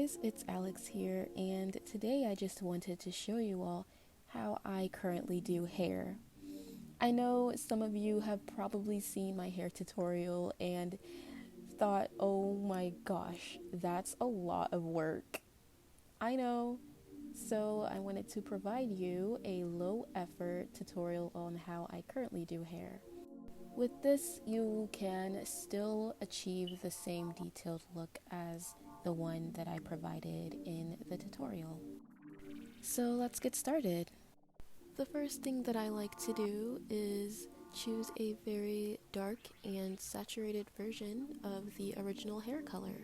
guys, it's Alex here, and today I just wanted to show you all how I currently do hair. I know some of you have probably seen my hair tutorial and thought, oh my gosh, that's a lot of work. I know, so I wanted to provide you a low effort tutorial on how I currently do hair. With this, you can still achieve the same detailed look as the one that I provided in the tutorial. So let's get started. The first thing that I like to do is choose a very dark and saturated version of the original hair color.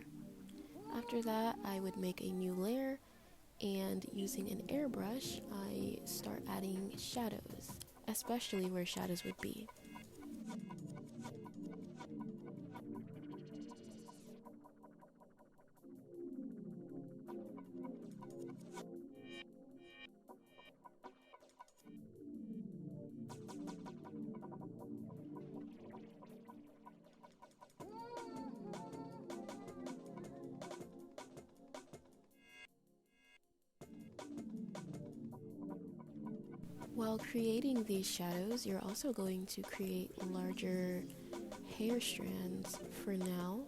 After that, I would make a new layer, and using an airbrush, I start adding shadows, especially where shadows would be. While creating these shadows, you're also going to create larger hair strands. For now,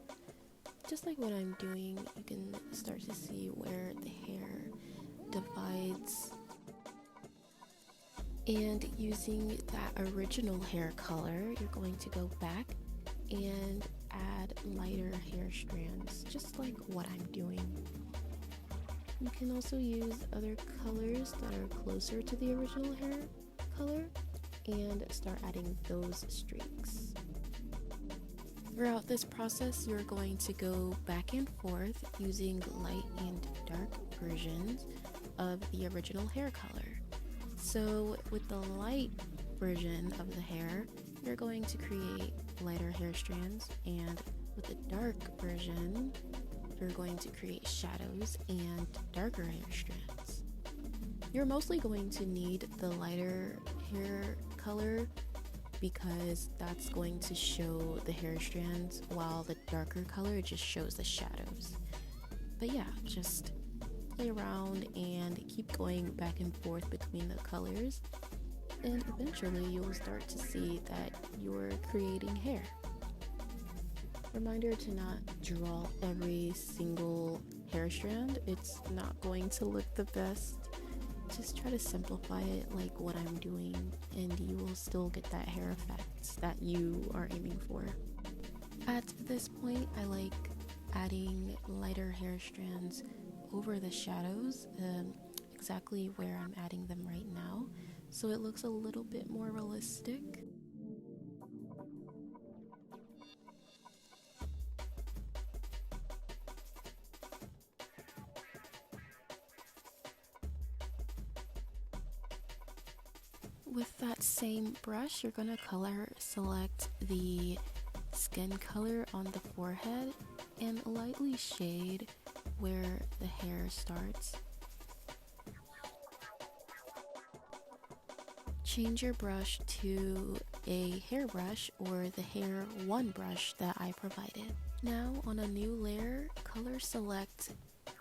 just like what I'm doing, you can start to see where the hair divides. And using that original hair color, you're going to go back and add lighter hair strands, just like what I'm doing. You can also use other colors that are closer to the original hair color and start adding those streaks. Throughout this process, you're going to go back and forth using light and dark versions of the original hair color. So with the light version of the hair, you're going to create lighter hair strands, and with the dark version, you're going to create shadows and darker hair strands. You're mostly going to need the lighter hair color because that's going to show the hair strands, while the darker color just shows the shadows. But yeah, just play around and keep going back and forth between the colors, and eventually you'll start to see that you're creating hair. Reminder to not draw every single hair strand, it's not going to look the best. Just try to simplify it like what I'm doing, and you will still get that hair effect that you are aiming for. At this point, I like adding lighter hair strands over the shadows, exactly where I'm adding them right now, so it looks a little bit more realistic. With that same brush, you're going to color select the skin color on the forehead and lightly shade where the hair starts. Change your brush to a hairbrush or the hair one brush that I provided. Now on a new layer, color select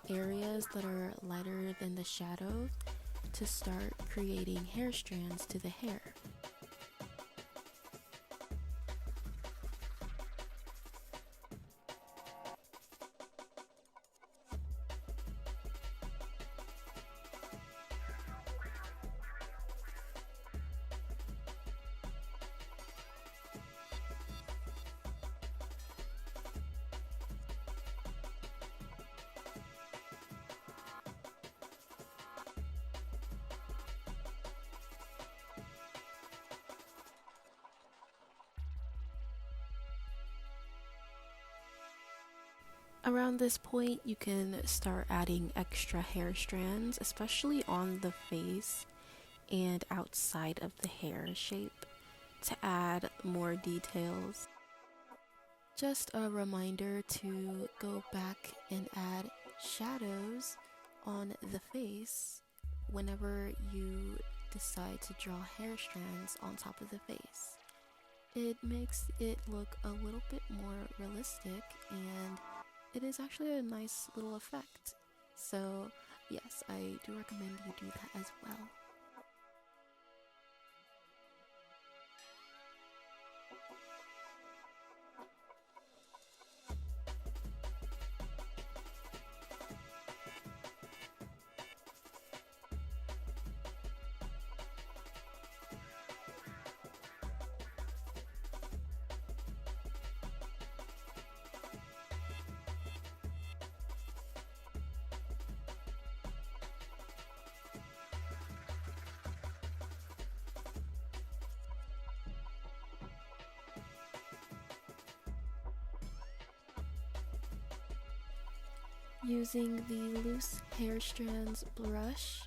areas that are lighter than the shadow to start creating hair strands to the hair. Around this point, you can start adding extra hair strands, especially on the face and outside of the hair shape, to add more details. Just a reminder to go back and add shadows on the face whenever you decide to draw hair strands on top of the face. It makes it look a little bit more realistic, and it is actually a nice little effect. So yes, I do recommend you do that as well. Using the loose hair strands brush,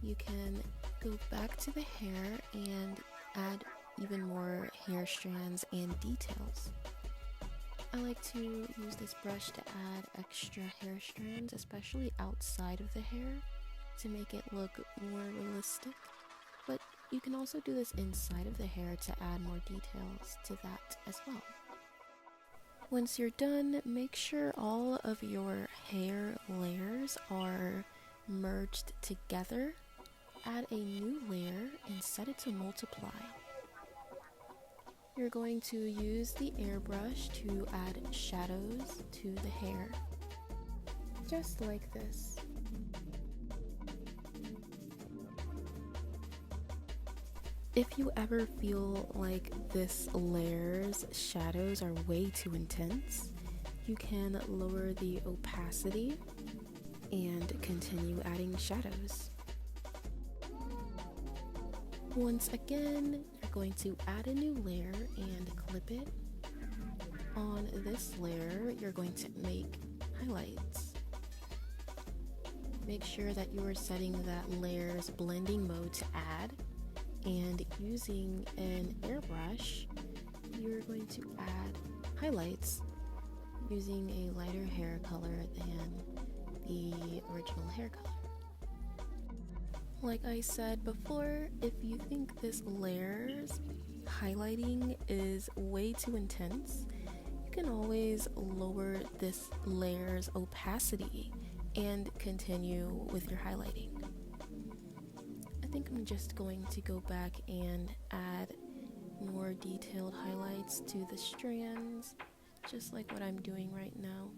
you can go back to the hair and add even more hair strands and details. I like to use this brush to add extra hair strands, especially outside of the hair, to make it look more realistic. But you can also do this inside of the hair to add more details to that as well. Once you're done, make sure all of your hair layers are merged together. Add a new layer and set it to multiply. You're going to use the airbrush to add shadows to the hair, just like this. If you ever feel like this layer's shadows are way too intense, you can lower the opacity and continue adding shadows. Once again, you're going to add a new layer and clip it. On this layer, you're going to make highlights. Make sure that you are setting that layer's blending mode to add. And using an airbrush, you're going to add highlights using a lighter hair color than the original hair color. Like I said before, if you think this layer's highlighting is way too intense, you can always lower this layer's opacity and continue with your highlighting. I think I'm just going to go back and add more detailed highlights to the strands, just like what I'm doing right now.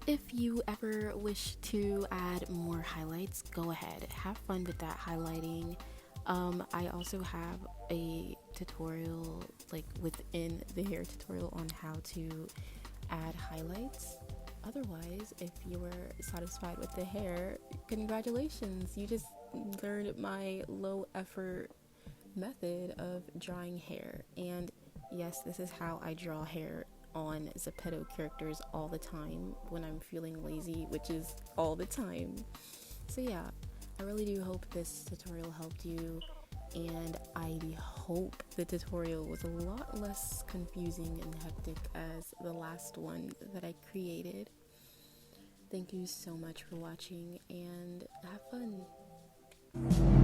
If you ever wish to add more highlights, go ahead. Have fun with that highlighting. I also have a tutorial, like within the hair tutorial, on how to add highlights. Otherwise, if you were satisfied with the hair, congratulations! You just learned my low effort method of drawing hair. And yes, this is how I draw hair on Zepeto characters all the time when I'm feeling lazy, which is all the time. So yeah, I really do hope this tutorial helped you, and I hope the tutorial was a lot less confusing and hectic as the last one that I created. Thank you so much for watching, and have fun.